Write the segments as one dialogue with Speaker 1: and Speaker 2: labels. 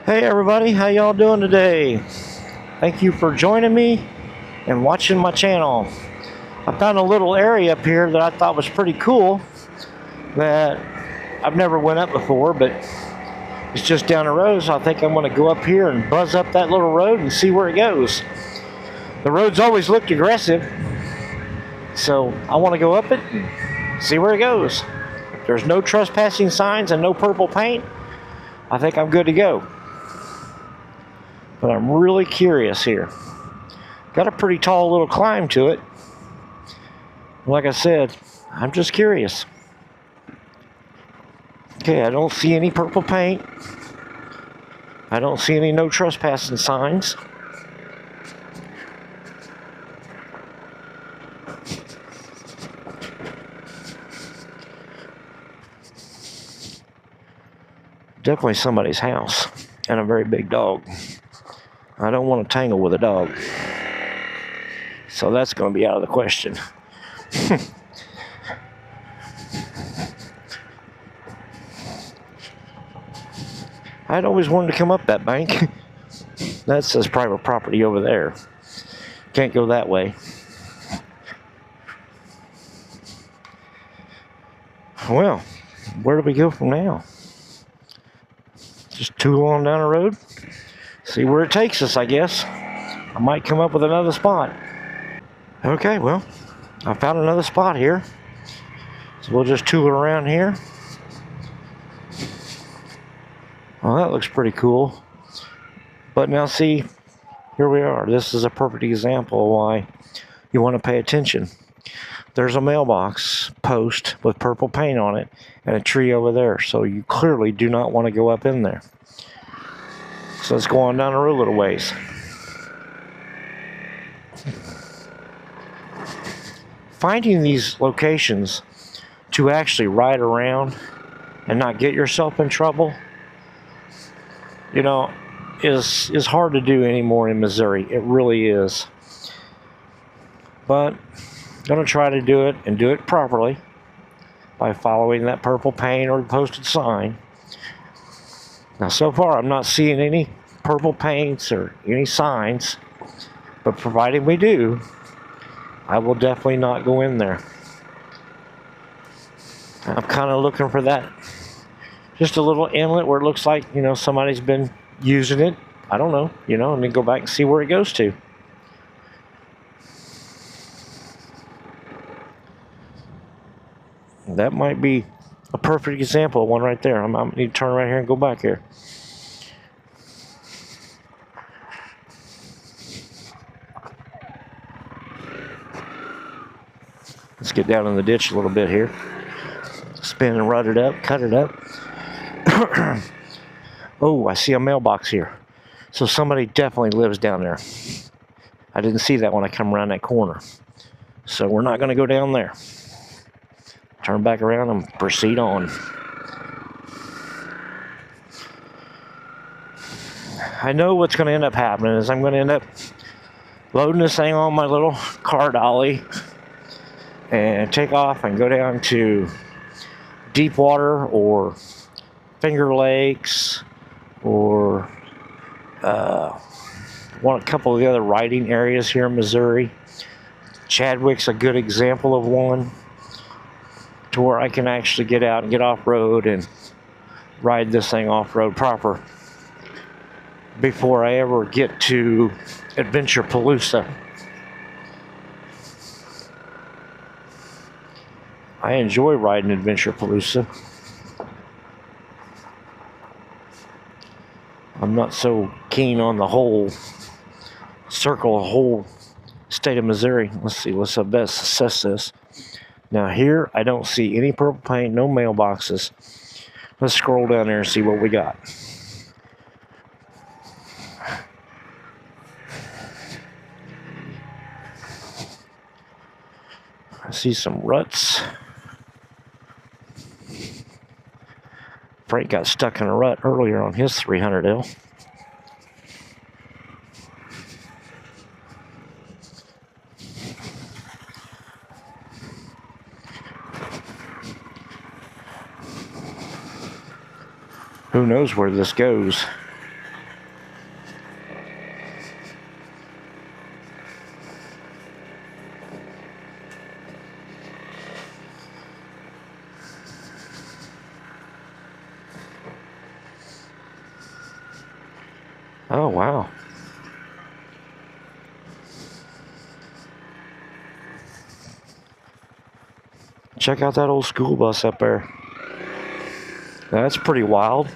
Speaker 1: Hey everybody, how y'all doing today? Thank you for joining me and watching my channel. I found a little area up here that I thought was pretty cool that I've never went up before, but it's just down the road, so I think I'm going to go up here and buzz up that little road and see where it goes. The roads always looked aggressive, so I want to go up it and see where it goes. If there's no trespassing signs and no purple paint, I think I'm good to go. But I'm really curious here. Got a pretty tall little climb to it. Like I said, I'm just curious. Okay, I don't see any purple paint. I don't see any no trespassing signs. Definitely somebody's house and a very big dog. I don't want to tangle with a dog, so that's going to be out of the question. I'd always wanted to come up that bank. That says private property over there. Can't go that way. Well, where do we go from now? Just tool on down the road? See where it takes us, I guess. I might come up with another spot. Okay, well, I found another spot here. So we'll just tool around here. Well, that looks pretty cool. But now see, here we are. This is a perfect example of why you want to pay attention. There's a mailbox post with purple paint on it and a tree over there. So you clearly do not want to go up in there. So let's go on down the road a little ways. Finding these locations to actually ride around and not get yourself in trouble, you know, is hard to do anymore in Missouri. It really is. But I'm going to try to do it and do it properly by following that purple paint or posted sign. Now, so far, I'm not seeing any purple paints or any signs, but provided we do, I will definitely not go in there. I'm kind of looking for that, just a little inlet where it looks like, you know, somebody's been using it. I don't know, you know, and then go back and see where it goes to. That might be a perfect example of one right there. I need to turn right here and go back here. Let's get down in the ditch a little bit here. Spin and rut it up, cut it up. Oh, I see a mailbox here. So somebody definitely lives down there. I didn't see that when I come around that corner. So we're not going to go down there. Turn back around and proceed on. I know what's going to end up happening is I'm going to end up loading this thing on my little car dolly and take off and go down to Deepwater or Finger Lakes or a couple of the other riding areas here in Missouri. Chadwick's a good example of one, to where I can actually get out and get off-road and ride this thing off-road proper before I ever get to Adventure Palooza. I enjoy riding Adventure Palooza. I'm not so keen on the whole circle, the whole state of Missouri. Let's see, let's best assess this. Now here, I don't see any purple paint, no mailboxes. Let's scroll down there and see what we got. I see some ruts. Frank got stuck in a rut earlier on his 300L. Who knows where this goes? Oh, wow. Check out that old school bus up there. That's pretty wild.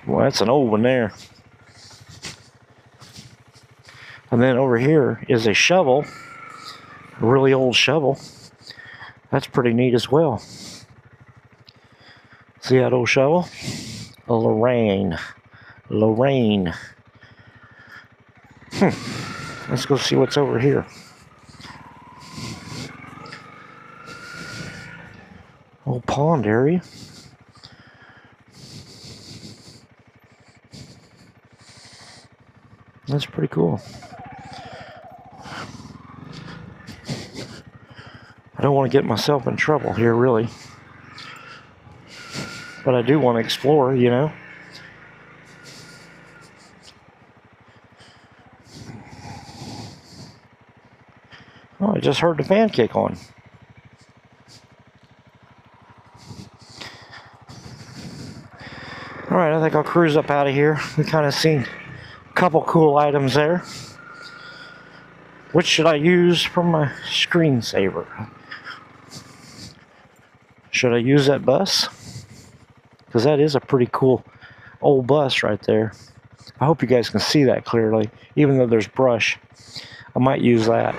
Speaker 1: Well, that's an old one there. And then over here is a shovel, a really old shovel. That's pretty neat as well. See that old shovel? A Lorraine. Let's go see what's over here. Old pond area. That's pretty cool. I don't want to get myself in trouble here, really. But I do want to explore, you know. Oh, I just heard the fan kick on. Alright, I think I'll cruise up out of here. We kind of seen a couple cool items there. Which should I use for my screensaver? Should I use that bus? Because that is a pretty cool old bus right there. I hope you guys can see that clearly, even though there's brush. I might use that.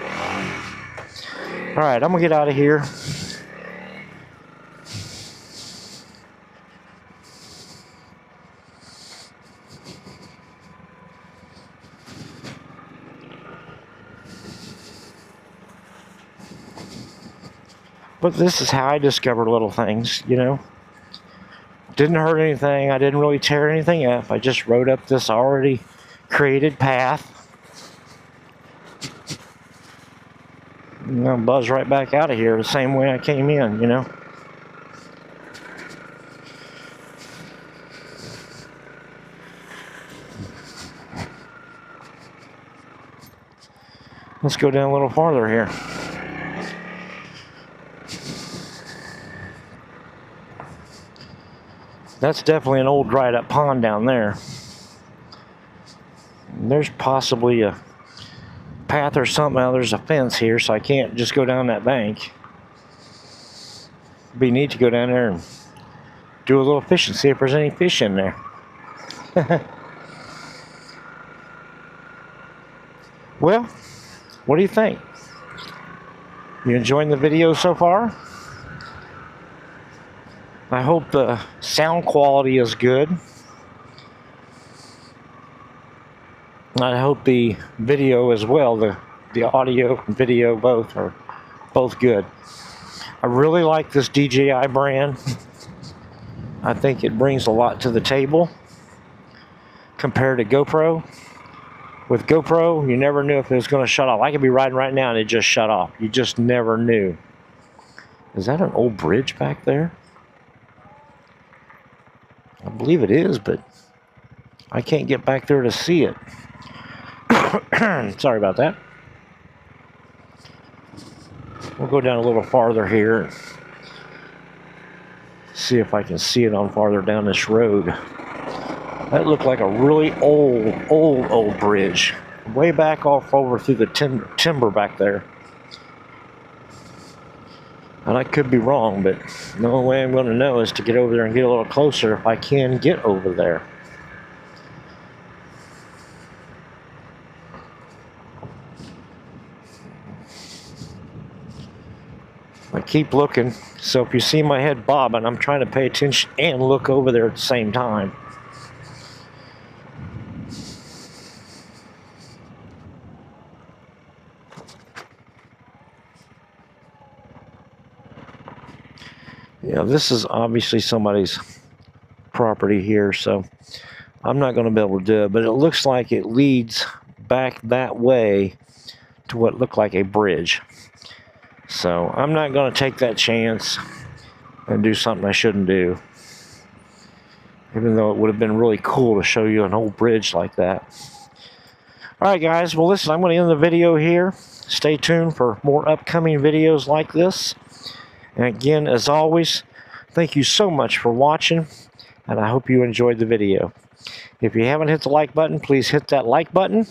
Speaker 1: Alright, I'm going to get out of here. But this is how I discover little things, you know. Didn't hurt anything. I didn't really tear anything up. I just rode up this already created path. And I'll buzz right back out of here the same way I came in, you know. Let's go down a little farther here. That's definitely an old dried up pond down there. And there's possibly a path or something. Now there's a fence here, so I can't just go down that bank. It'd be neat to go down there and do a little fishing, see if there's any fish in there. Well, what do you think? You enjoying the video so far? I hope the sound quality is good. I hope the video as well, the audio and video both are good. I really like this DJI brand. I think it brings a lot to the table compared to GoPro. With GoPro, you never knew if it was going to shut off. I could be riding right now and it just shut off. You just never knew. Is that an old bridge back there? I believe it is, but I can't get back there to see it. Sorry about that. We'll go down a little farther here and see if I can see it on farther down this road. That looked like a really old bridge. Way back off over through the timber back there. And I could be wrong, but the only way I'm going to know is to get over there and get a little closer if I can get over there. I keep looking, so if you see my head bobbing, I'm trying to pay attention and look over there at the same time. Yeah, this is obviously somebody's property here, so I'm not going to be able to do it, but it looks like it leads back that way to what looked like a bridge. So I'm not going to take that chance and do something I shouldn't do, even though it would have been really cool to show you an old bridge like that. Alright guys, well listen, I'm going to end the video here. Stay tuned for more upcoming videos like this. And again, as always, thank you so much for watching. and I hope you enjoyed the video. If you haven't hit the like button, please hit that like button.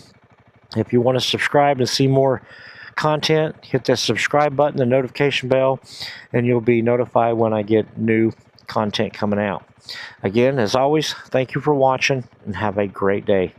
Speaker 1: If you want to subscribe and see more content, hit that subscribe button, the notification bell, and you'll be notified when I get new content coming out. Again, as always, thank you for watching and have a great day.